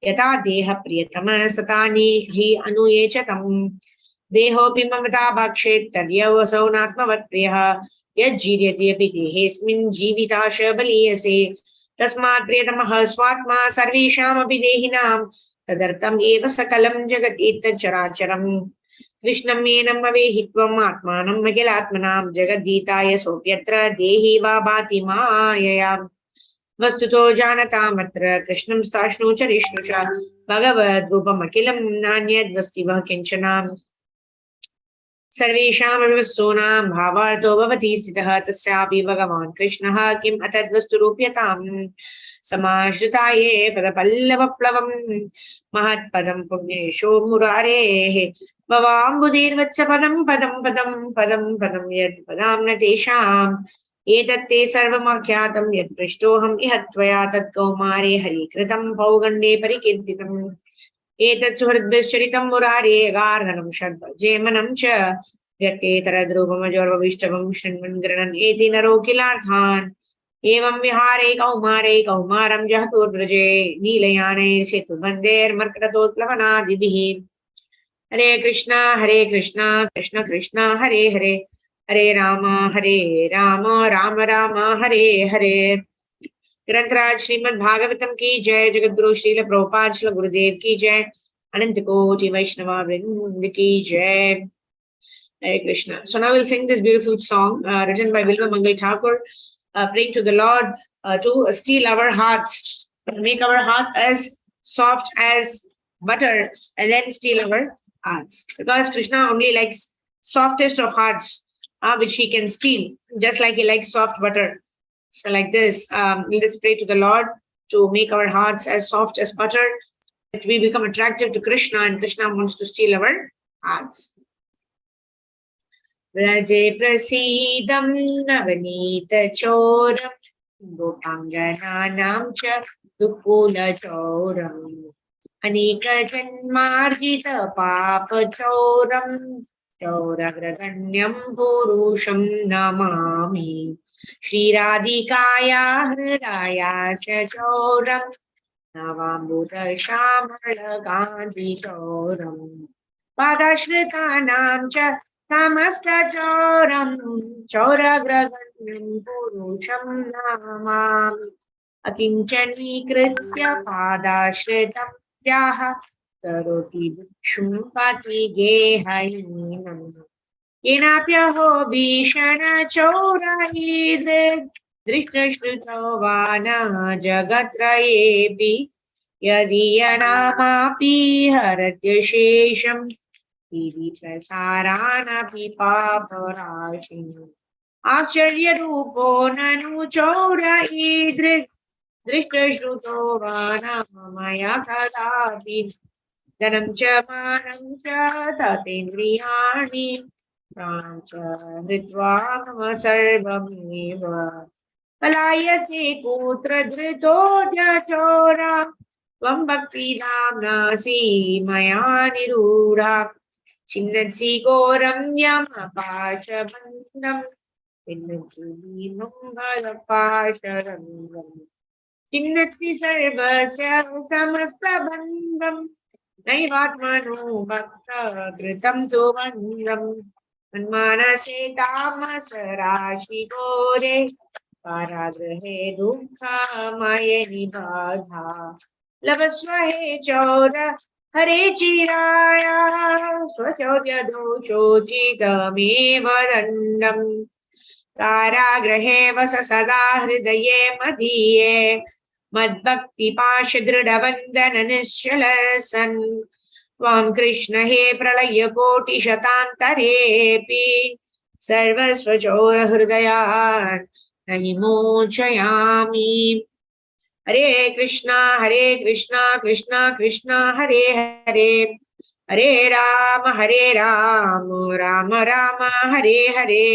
यथा देह प्रियतम सतानि हि अनुये च तम् देहोऽपि ममता भक्षेत् तर्यवसौ नात्मवत्प्रियः यज्जीर्यते अपि देहेऽस्मिन् जीविताश बलीयसे तस्मात् प्रियतमः स्वात्मा सर्वेषामपि देहिनां तदर्थम् एव सकलं जगत् एतच्चराचरम् कृष्णं मेनं मवेहि त्वम् आत्मानं अखिलात्मनां जगद्गीताय सोऽप्यत्र देहि वा भाति मायया वस्तुतो जानतामत्र कृष्णं स्थाष्णु च विष्णु च भगवद्रूपमखिलं नान्यद्वस्ति वः किञ्चन सर्वेषामपि वस्तूनां भावार्थो भवति स्थितः तस्यापि भगवान् कृष्णः किम् अतद्वस्तुरूप्यताम् समाश्रिताये पदपल्लवप्लवम् महत्पदं पुण्येशो मुरारेः भवाम्बुधीर्वत्स पदं पदं पदं पदं पदं यत् पदाम्न तेषाम् एतत्ते सर्वमाख्यातं यत् पृष्टोऽहम् इह त्वया तत्कौमारे हरिकृतं पौगण्डे परिकीर्तितम् एतत् सुहृद्भिश्चरितं मुरारे गार्हणं षड्भजेमनं च व्यक्तेतरद्रूपमजोर्वविष्टवं शृण्वन् गृह्णन् एति नरो किलार्थान् एवं विहारे कौमारं जहतोर्व्रजे नीलयाने सेतुबन्धेर्मर्कटतोत्प्लवनादिभिः हरे कृष्णा कृष्ण कृष्ण हरे हरे हरे राम राम राम हरे हरे ग्रंथराज श्रीमद् भागवतम की जय। जगद्गुरु श्रील प्रभुपाद श्रील गुरुदेव की जय। अनंत कोटि वैष्णवा वृंद की जय। Hare Krishna. So now we'll sing this beautiful song written by Vilva Mangal Thakur, praying to the Lord to steal our hearts, make our hearts as soft as butter, and then steal our hearts. Because Krishna only likes softest of hearts, which he can steal, just like he likes soft butter. So like this, let's pray to the Lord to make our hearts as soft as butter, that we become attractive to Krishna, and Krishna wants to steal our hearts. Vraje prasidam navanita choram gopangananam cha dukula choram anika janmarjita papa choram चौरग्रगण्यं पुरुषं नमामि श्रीराधिकाया हृदया च चौरं नवाम्बुदश्यामलकान्तिचौरं पादाश्रितानां च समस्तचौरं चौरग्रगण्यं पुरुषं नमामि अकिञ्चनीकृत्य पादाश्रितं याः करोति भिक्षुपतिगेहहीनम् येनाप्यहो भीषणचौरैर्दृग् दृष्टश्रुतो वा न जगत्त्रयेऽपि यदीयनामापि हरत्यशेषं प्रसारानपि पापराशिम् आश्चर्यरूपो ननु चौरैर्दृग् दृष्टश्रुतो वा न मया कदापि धनं च मानं च ततेन्द्रियाणि प्राणं च हृत्वा मम सर्वमेव पलायसे कुत्र धृतोऽद्यचोरा त्वं भक्तिधाम्नासि मया निरूढा छिन्नसि घोरं यमपाशबन्धं छिन्नसि भीमङ्गलपाशरङ्गम् छिन्नसि सर्वस्य समस्तबन्धम् नैवात्मनो भक्तकृतं तु बन्धम् मन्मानसे तामसराशिघोरे कारागृहे दुःखमय निबाधा लभस्व हे चौर हरे चिराय स्वचौर्यदोषोचितमेव दण्डम् कारागृहे वस सदा हृदये मदीये मद्भक्तिपाशदृढबन्धन निश्चल सन् त्वां कृष्ण हे प्रलयकोटिशतान्तरेऽपि सर्वस्वचौरहृदयान् न हि मोचयामि हरे Krishna Krishna Krishna Hare Hare Hare Ram Ram Ram Hare Hare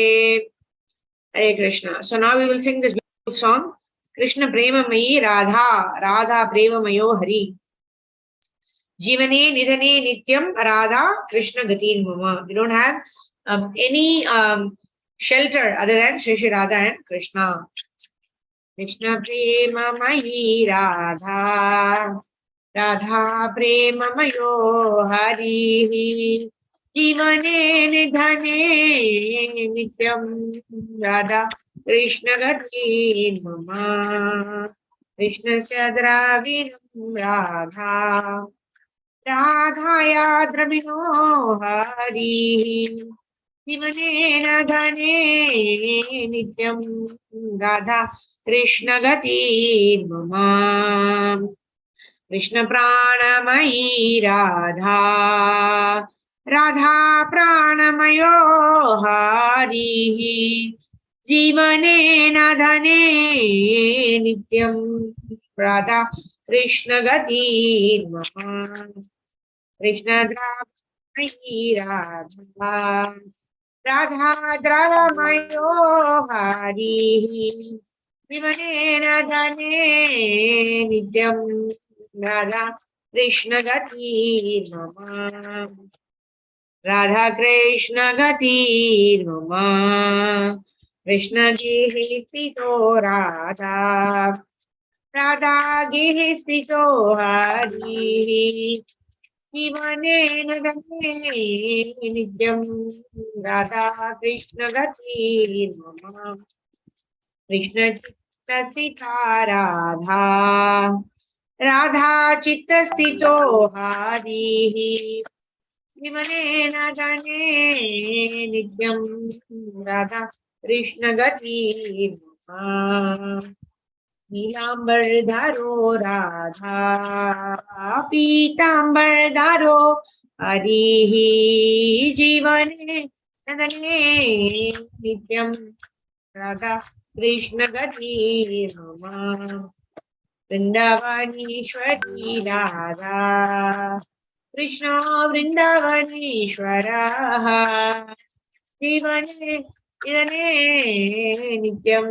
Hare Krishna. So now we will sing this beautiful song. Krishna Prema Mayi Radha, Radha Prema Mayo Hari. Jivane Nidhane Nityam Radha Krishna Gatin Mama. We don't have any shelter other than Shri Shri Radha and Krishna. Krishna Prema Mayi Radha, Radha Prema Mayo Hari. जीवने निधने नित्यं राधा कृष्ण गति मम कृष्णस्य द्राविणं राधा राधाया द्रविणो हरिः जीवने निधने नित्यं राधा कृष्ण गति मम कृष्ण प्राणमयी राधा राधा प्राणमयो हरिः जीवने धने नित्यं राधा कृष्ण गति मम कृष्ण द्रावमयी राधा राधा द्रावमयो हरिः जीवने धने नित्यं राधा कृष्ण गति मम राधा कृष्ण गति मम कृष्ण गिः स्थितो राधा राधा गिः स्थितो हरिः जीवने धने नित्यं राधा कृष्ण गति मम कृष्ण चित्तस्थिता राधा राधा चित्तस्थितो हरिः जीवने धने नित्यं राधा कृष्ण गति नीलांबरधरो राधा पीतांबरधरो हरिः जीवने धने नित्यं राधा कृष्ण गति मम वृंदावनीश्वरी राधा कृष्ण वृंदावनीश्वरः जीवने धने नित्यं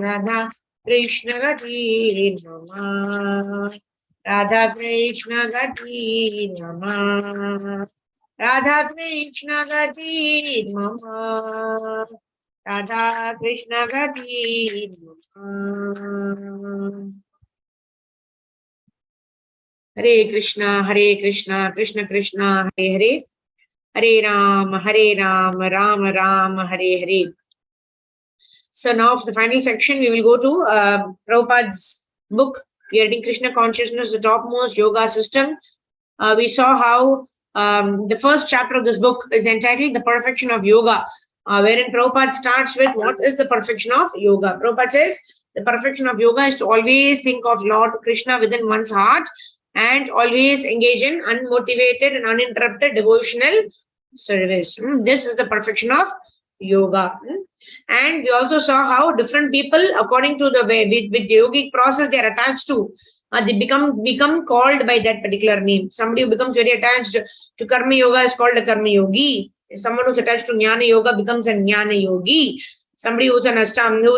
राधा कृष्ण गति मम राधा कृष्ण गति मम Radha Krishna Gati Mama. Radha Krishna Gati Mama. Hare Krishna, Krishna Krishna, Hare Hare. Hare Ram, Ram Ram, Hare Hare. So now for the final section, we will go to Prabhupada's book, We are reading Krishna Consciousness, the Topmost Yoga System. We saw how the first chapter of this book is entitled The Perfection of Yoga, wherein Prabhupada starts with what is the perfection of yoga. Prabhupada says the perfection of yoga is to always think of Lord Krishna within one's heart and always engage in unmotivated and uninterrupted devotional service. This is the perfection of yoga. And we also saw how different people, according to the way with the yogic process they are attached to, they become called by that particular name. Somebody who becomes very attached to karma yoga is called a karma yogi. Someone who's attached to jnana yoga becomes a jnana yogi. Somebody who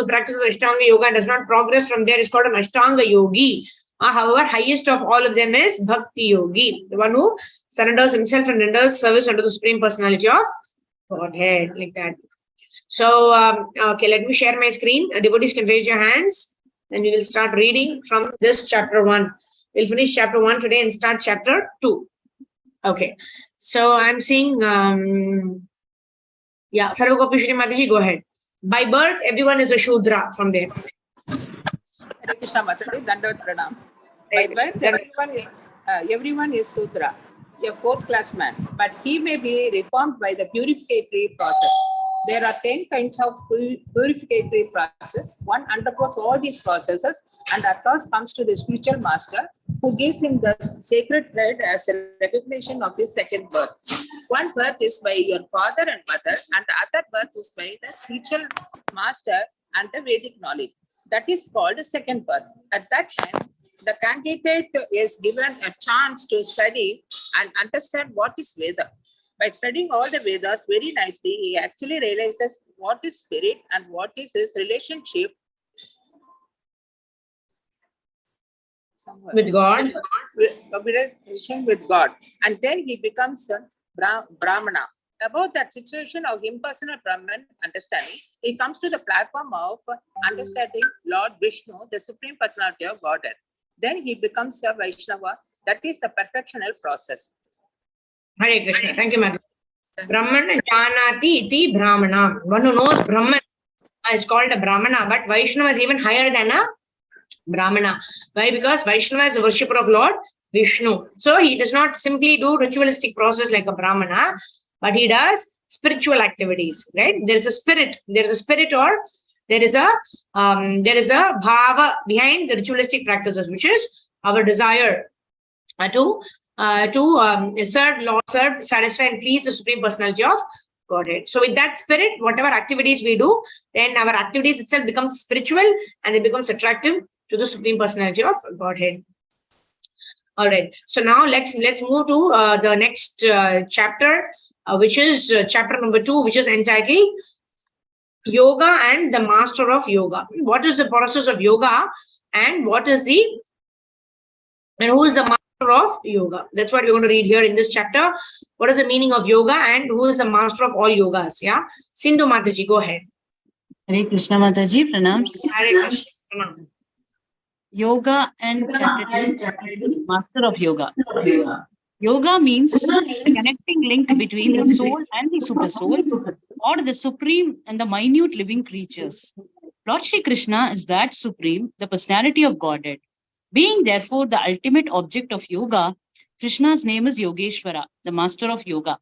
practices ashtanga yoga and does not progress from there is called an ashtanga yogi. However, highest of all of them is bhakti yogi, the one who surrenders himself and renders service unto the Supreme Personality of Godhead, like that. So, okay, let me share my screen. Devotees can raise your hands and we will start reading from this chapter 1. We'll finish chapter 1 today and start chapter 2. Okay, so I'm seeing, yeah, Sarvagopi Shri Mataji, go ahead. By birth, everyone is a Shudra from there. Hare Krishna Mataji, Dandavat Pranam. By birth, everyone is Sudra, a fourth class man, but he may be reformed by the purificatory process. There are 10 kinds of purificatory process. One undergoes all these processes and at last comes to the spiritual master who gives him the sacred thread as a recognition of his second birth. One birth is by your father and mother, and the other birth is by the spiritual master and the Vedic knowledge. That is called a second birth. At that time, the candidate is given a chance to study and understand what is Veda. By studying all the Vedas very nicely, he actually realizes what is spirit and what is his relationship with God. With God. And then he becomes a Brahmana. About that situation of impersonal Brahman understanding, he comes to the platform of understanding Lord Vishnu, the Supreme Personality of Godhead. Then he becomes a Vaishnava. That is the perfectional process. Hare Krishna. Thank you, Madam. Brahman Janati iti Brahmana. One who knows Brahman is called a Brahmana, but Vaishnava is even higher than a Brahmana. Why? Because Vaishnava is a worshipper of Lord Vishnu. So he does not simply do ritualistic process like a Brahmana, but he does spiritual activities, right? There is a spirit, or there is a bhava behind the ritualistic practices, which is our desire to serve Lord, satisfy and please the Supreme Personality of Godhead. So with that spirit, whatever activities we do, then our activities itself becomes spiritual and it becomes attractive to the Supreme Personality of Godhead. All right. So now let's move to the next chapter, which is chapter number 2, which is entitled Yoga and the Master of Yoga. What is the process of yoga and who is the master of yoga? That's what we're going to read here in this chapter. What is the meaning of yoga and who is the master of all yogas? Yeah. Sindhu Mataji, go ahead. Hare Krishna Mataji, pranams. Hare Krishna, pranam. Yoga and chapter 2, Master of Yoga. Yoga means the connecting link between the soul and the super soul, or the supreme and the minute living creatures. Lord Shri Krishna is that supreme, the personality of Godhead. Being therefore the ultimate object of yoga, Krishna's name is Yogeshwara, the master of yoga.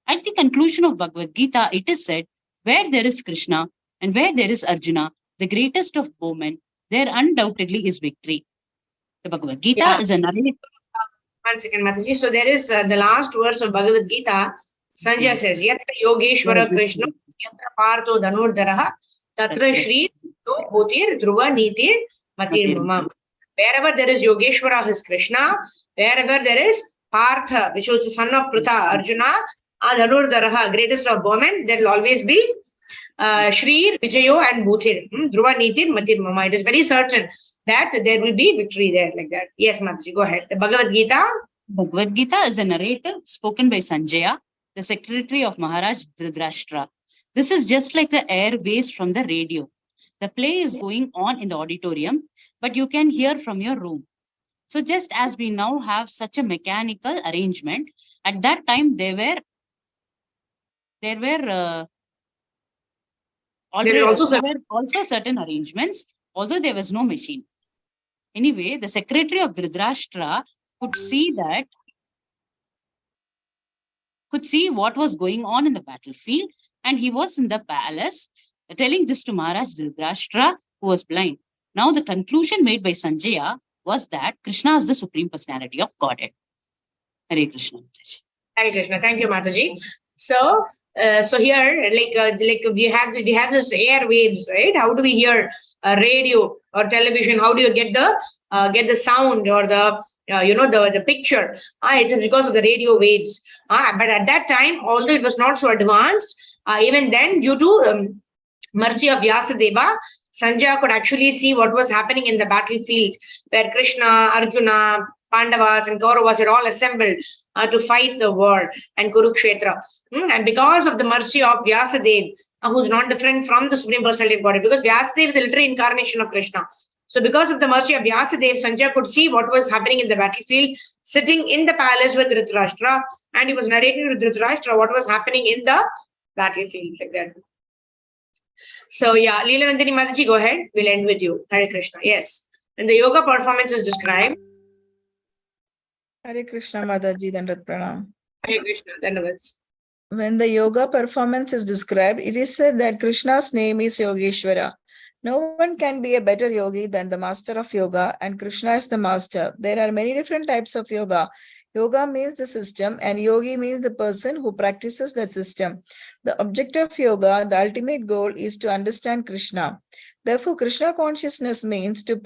At the conclusion of Bhagavad Gita, it is said, where there is Krishna and where there is Arjuna, the greatest of bowmen, there undoubtedly is victory. The Bhagavad Gita is a narrative. 1 second, Mataji. So there is the last verse of Bhagavad Gita. Sanjay says, Yatra Yogeshwara Krishna, Yatra Partho Dhanurdharaha, Tatra Shri Bhutir Dhruva Nitir Matir Mama. Wherever there is Yogeshwara, is Krishna. Wherever there is Partha, which is the son of Pritha, Arjuna, Dhanurdharaha, greatest of bowmen, there will always be Shri, Vijayo and Bhutir, Dhruva Nitir Matir Mama. It is very certain that there will be victory there, like that. Yes, Mataji, go ahead. The Bhagavad Gita. Bhagavad Gita is a narrative spoken by Sanjaya, the secretary of Maharaj Dhritarashtra. This is just like the airwaves from the radio. The play is going on in the auditorium, but you can hear from your room. So just as we now have such a mechanical arrangement, at that time there were There were there were also certain arrangements, although there was no machine. Anyway, the secretary of Dhritarashtra could see what was going on in the battlefield, and he was in the palace telling this to Maharaj Dhritarashtra, who was blind. Now, the conclusion made by Sanjaya was that Krishna is the supreme personality of Godhead. Hare Krishna. Hare Krishna. Thank you, Mataji. So, so here, like we have this air waves, right? How do we hear radio or television? How do you get the sound or the picture? It is because of the radio waves. But at that time, although it was not so advanced, even then, due to mercy of Vyasadeva, Sanjaya could actually see what was happening in the battlefield, where Krishna, Arjuna, Pandavas and Kauravas had all assembled to fight the war and Kurukshetra. And because of the mercy of Vyasadeva, who's not different from the Supreme Personality of Godhead, because Vyasadeva is the literal incarnation of Krishna. So because of the mercy of Vyasadeva, Sanjaya could see what was happening in the battlefield, sitting in the palace with Dhritarashtra, and he was narrating to Dhritarashtra what was happening in the battlefield, like that. So yeah, Leela Nandini Mataji, go ahead. We'll end with you. Hare Krishna. Yes. When the yoga performance is described. Hare Krishna, Mataji, Dandat Pranam. Hare Krishna, Dandavats. When the yoga performance is described, it is said that Krishna's name is Yogeshwara. No one can be a better yogi than the master of yoga, and Krishna is the master. There are many different types of yoga. Yoga means the system, and yogi means the person who practices that system. The objective of yoga, the ultimate goal, is to understand Krishna. Therefore, Krishna consciousness means to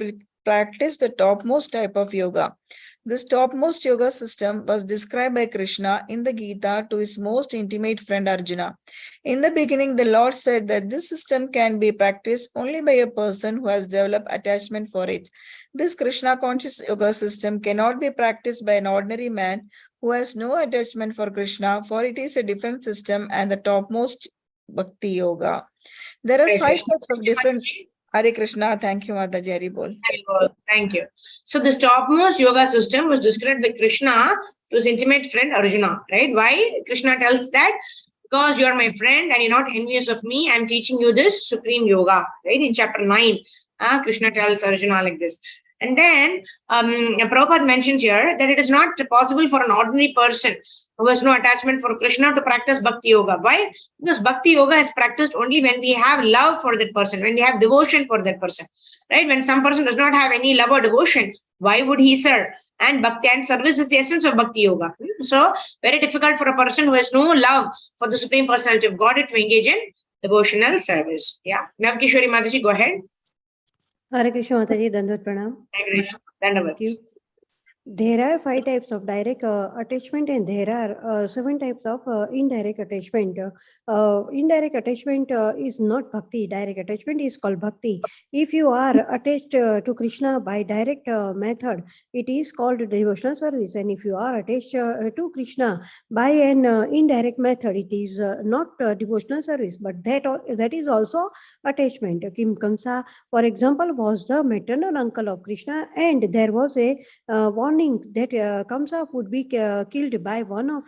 practice the topmost type of yoga. This topmost yoga system was described by Krishna in the Gita to his most intimate friend Arjuna. In the beginning, the Lord said that this system can be practiced only by a person who has developed attachment for it. This Krishna conscious yoga system cannot be practiced by an ordinary man who has no attachment for Krishna, for it is a different system and the topmost bhakti yoga. There are 5 types of different... Hare Krishna, thank you, Mataji. Haribol. Thank you. So this topmost yoga system was described by Krishna to his intimate friend Arjuna, right? Why? Krishna tells that because you are my friend and you're not envious of me, I'm teaching you this supreme yoga, right? In chapter 9, Krishna tells Arjuna like this. And then Prabhupada mentions here that it is not possible for an ordinary person who has no attachment for Krishna to practice Bhakti Yoga. Why? Because Bhakti Yoga is practiced only when we have love for that person, when we have devotion for that person. Right? When some person does not have any love or devotion, why would he serve? And Bhakti and service is the essence of Bhakti Yoga. So, very difficult for a person who has no love for the Supreme Personality of Godhead to engage in devotional service. Yeah. Navkishori Mataji, go ahead. Hare Krishna, Mataji, Dandavat Pranam. Hare Krishna, Dandavats. There are 5 types of direct attachment and there are 7 types of indirect attachment. Indirect attachment is not bhakti. Direct attachment is called bhakti. If you are attached to Krishna by direct method, it is called devotional service. And if you are attached to Krishna by an indirect method, it is not devotional service, but that is also attachment. Kim Kamsa, for example, was the maternal uncle of Krishna, and there was a warning that Kamsa would be killed by one of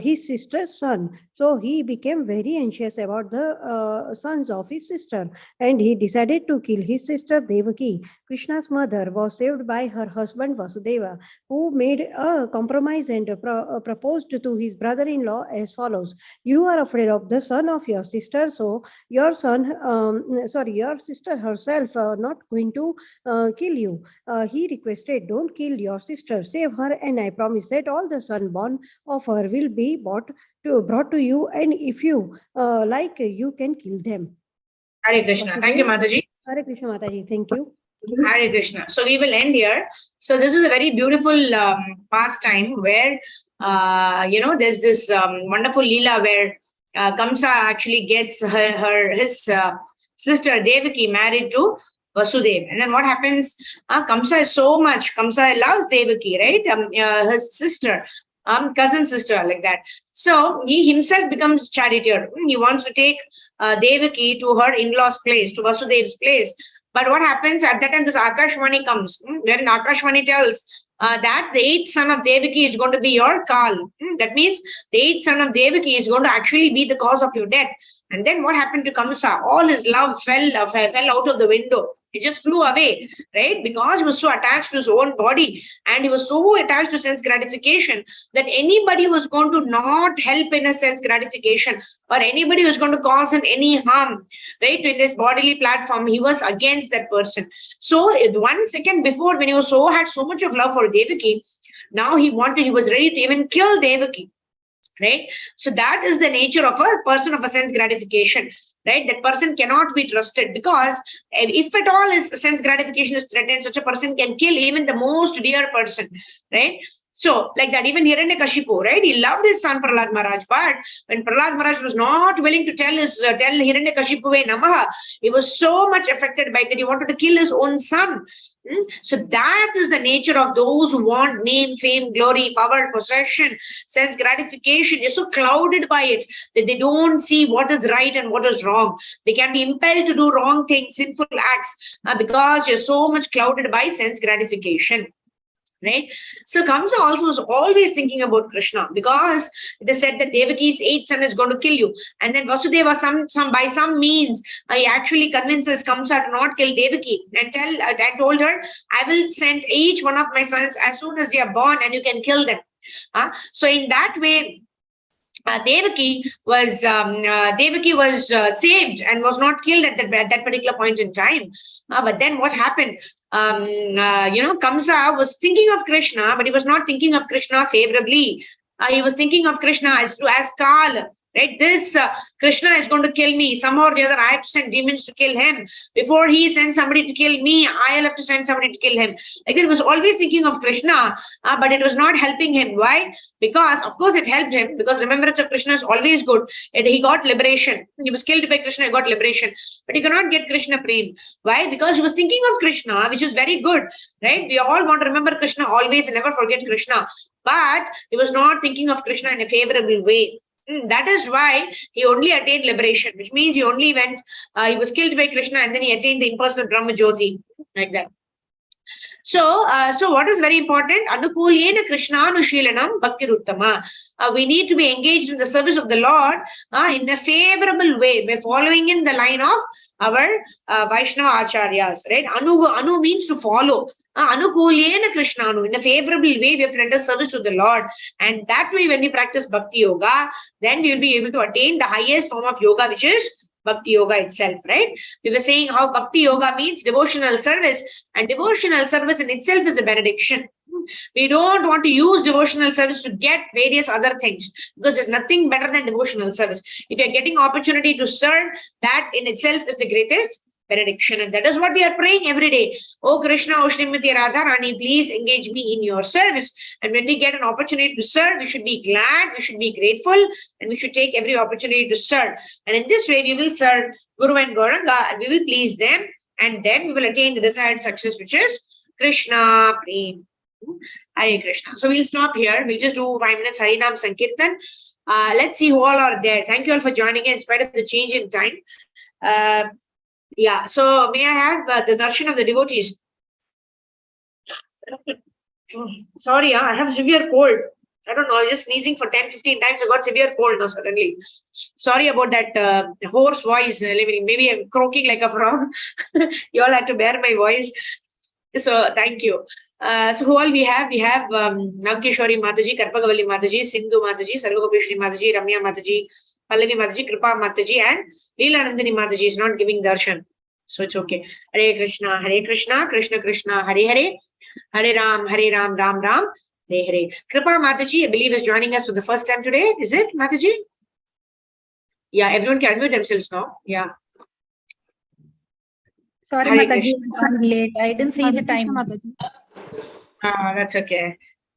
his sister's son. So he became very anxious about the sons of his sister, and he decided to kill his sister Devaki. Krishna's mother was saved by her husband Vasudeva, who made a compromise and proposed to his brother-in-law as follows: "You are afraid of the son of your sister, so your sister herself not going to kill you." He requested, "Don't kill your sister, save her, and I promise that all the son born of her will be brought to you, and if you like, you can kill them." Hare Krishna. Thank you, Mataji. Hare Krishna, Mataji. Thank you. Hare Krishna. So we will end here. So this is a very beautiful pastime where, there's this wonderful Leela where Kamsa actually gets his sister Devaki married to Vasudeva. And then what happens? Kamsa is so much. Kamsa loves Devaki, right? His sister, cousin sister, like that. So he himself becomes charioteer. He wants to take Devaki to her in-laws' place, to Vasudeva's place. But what happens at that time? This Akashvani comes, wherein Akashvani tells that the eighth son of Devaki is going to be your Kal. That means the eighth son of Devaki is going to actually be the cause of your death. And then what happened to Kamsa? All his love fell out of the window. He just flew away, right? Because he was so attached to his own body and he was so attached to sense gratification that anybody was going to not help in a sense gratification or anybody was going to cause him any harm, right? In his bodily platform, he was against that person. So 1 second before, when he was had so much of love for Devaki, now he was ready to even kill Devaki. Right? So that is the nature of a person of a sense gratification, right? That person cannot be trusted because if at all his sense gratification is threatened, such a person can kill even the most dear person, right? So, like that, even Hiranyakashipu, right? He loved his son Prahlad Maharaj, but when Prahlad Maharaj was not willing to tell Hiranyakashipu Namaha, he was so much affected by that he wanted to kill his own son. So that is the nature of those who want name, fame, glory, power, possession, sense gratification. They're so clouded by it that they don't see what is right and what is wrong. They can be impelled to do wrong things, sinful acts, because you're so much clouded by sense gratification. Right? So Kamsa also was always thinking about Krishna because it is said that Devaki's eighth son is going to kill you. And then Vasudeva, by some means, he actually convinces Kamsa to not kill Devaki and told her, I will send each one of my sons as soon as they are born and you can kill them. So in that way, Devaki was saved and was not killed at that particular point in time. But then what happened? Kamsa was thinking of Krishna, but he was not thinking of Krishna favorably. He was thinking of Krishna as Kal. Right? This Krishna is going to kill me. Somehow or the other, I have to send demons to kill him. Before he sends somebody to kill me, I'll have to send somebody to kill him. Like he was always thinking of Krishna, but it was not helping him. Why? Because, of course, it helped him. Because remembrance of Krishna is always good. He got liberation. He was killed by Krishna, he got liberation. But he cannot get Krishna prem. Why? Because he was thinking of Krishna, which is very good. Right? We all want to remember Krishna always and never forget Krishna. But he was not thinking of Krishna in a favorable way. That is why he only attained liberation, which means he only went, he was killed by Krishna and then he attained the impersonal Brahma Jyoti, like that. So what is very important? Anukulyena Krishnanushilanam Bhaktiruttama. We need to be engaged in the service of the Lord in a favorable way. We're following in the line of our Vaishnava Acharyas, right? Anu means to follow. Anukulyena Krishnanu. In a favorable way, we have to render service to the Lord. And that way, when we practice Bhakti Yoga, then we will be able to attain the highest form of yoga, which is Bhakti Yoga itself, right? We were saying how Bhakti Yoga means devotional service, and devotional service in itself is a benediction. We don't want to use devotional service to get various other things because there's nothing better than devotional service. If you're getting opportunity to serve, that in itself is the greatest benediction. And that is what we are praying every day. Oh Krishna, oh Srimati Radharani, please engage me in your service. And when we get an opportunity to serve, we should be glad, we should be grateful, and we should take every opportunity to serve. And in this way, we will serve Guru and Gauranga, and we will please them, and then we will attain the desired success, which is Krishna Prem. Hare Krishna. So we'll stop here. We'll just do 5 minutes Harinam Sankirtan. Let's see who all are there. Thank you all for joining in spite of the change in time. Yeah, so may I have the darshan of the devotees? Sorry, I have severe cold. I don't know, I was just sneezing for 10-15 times. I got severe cold now suddenly. Sorry about that hoarse voice. Maybe I'm croaking like a frog. You all had to bear my voice. So thank you. So who all we have? We have Navkishori Mataji, Karpagavalli Mataji, Sindhu Mataji, Sarvagopishri Mataji, Ramya Mataji, Pallavi Mataji, Kripa Mataji, and Leela Nandini Mataji is not giving darshan. So it's okay. Hare Krishna, Krishna Krishna, Hare Hare, Hare Ram, Ram Ram, Hare Hare. Kripa Mataji, I believe, is joining us for the first time today. Is it, Mataji? Yeah, everyone can unmute themselves now. Yeah. Sorry, Hare Mataji, Krishna. I'm late. I didn't see the time. That's okay.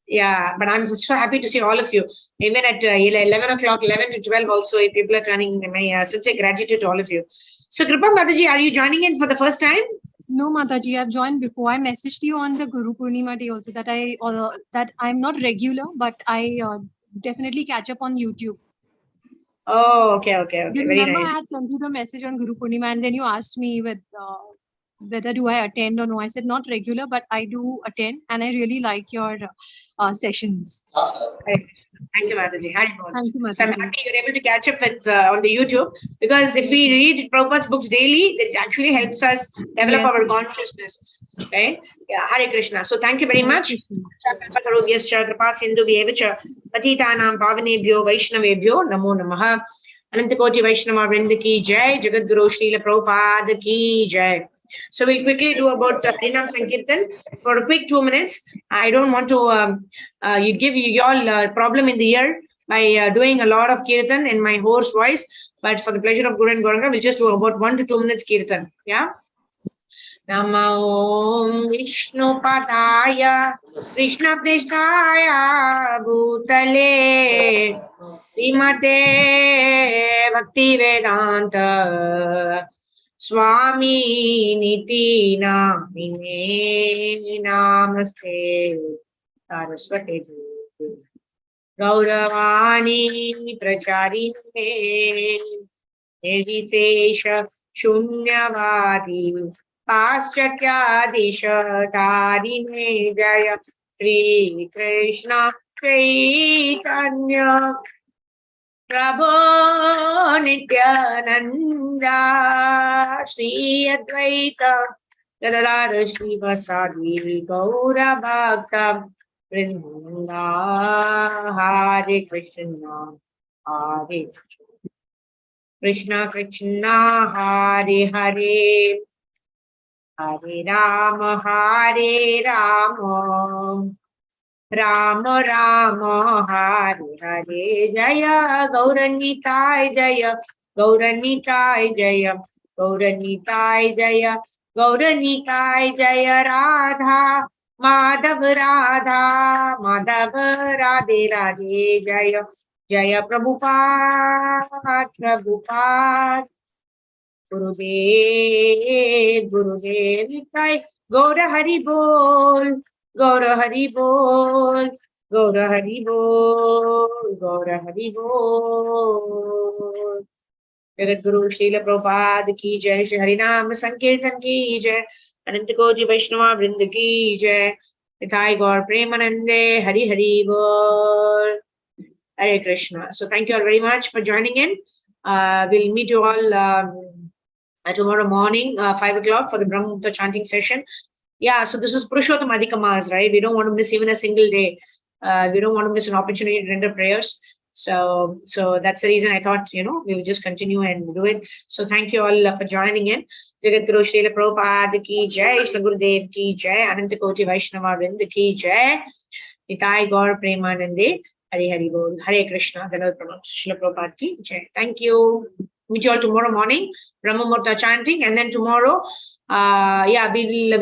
Yeah, but I'm so happy to see all of you. Even at 11 o'clock, 11 to 12 also, if people are turning, my sincere gratitude to all of you. So Kripa Mataji, are you joining in for the first time? No, Mataji, I've joined before. I messaged you on the Guru Purnima day also that I'm not regular, but I definitely catch up on YouTube. Oh, okay. You Very remember nice. I had sent you the message on Guru Purnima, and then you asked me whether do I attend or no. I said not regular, but I do attend, and I really like your sessions. Thank you, Mataji. Thank you, So I'm Mataji. happy you're able to catch up with on the YouTube, because if we read Prabhupada's books daily, it actually helps us develop Yes, our ma'am. consciousness. Right? Yeah, Hare Krishna. So thank you very Hare much. Krishna. Patitanam Pavanebhyo Vaishnavebhyo Namo Namaha. Anantakoti Vaishnava Vrinda ki jai, Jagadguru Srila Prabhupada ki jai. So we'll quickly do about Harinam Sankirtan for a quick 2 minutes. I don't want to you give you all problem in the ear by doing a lot of kirtan in my hoarse voice, but for the pleasure of Guru and Gauranga, we'll just do about 1 to 2 minutes kirtan. Yeah. Namo Vishnu Padaya Krishna Prishthaya Bhutale Vimate Bhakti Vedanta Swami Niti Namine Namaste Saraswati Gauravani Pracharine Nirvisesha Shunyavadi Paschatyadeeshatarine Jaya Shri Krishna Chaitanya Prabhu Nityananda Shri Advaita Gadadara Shri Vasadi Gaura Bhakta Vrinda Hare Krishna Hare Krishna Krishna Hare Hare Hare Rama Rama Rama Hare Hare Jaya Gauranitai Jaya Gauranitai Jaya Gauranitai Jaya Gauranitai Jaya Radha Madhav Radha Madhav Radhe Radhe Jaya Jaya Prabhupada Prabhupada Gurudev Nitai Gaura Hari Bol Gaura Hari Bol Gaura Hari Bol Gaura Hari Bol Jagat Guru Srila Prabhupada ki jai, Shri Harinam Sankirtan ki jai, Anant Koji Vaishnava Vrinda ki jai, Nitai Gaur Premanande Hari Hari Bol. Hare Krishna. So thank you all very much for joining in. We'll meet you all tomorrow morning, 5 o'clock for the Brahma Mukta chanting session. Yeah, so this is Purushottam Adhikamas, right? We don't want to miss even a single day. We don't want to miss an opportunity to render prayers. So that's the reason I thought, we will just continue and do it. So thank you all for joining in. Jagat Guru Srila Prabhupada ki jai, Shri Gurudev ki jai, Ananta Koti Vaishnava Vrinda ki jai, Nitai Gaur Premanande, Hare Hari Bol, Hare Krishna, Dhanavad Pranam, Srila Prabhupada ki jai. Thank you. Meet you all tomorrow morning, Brahma Murta chanting, and then tomorrow, we will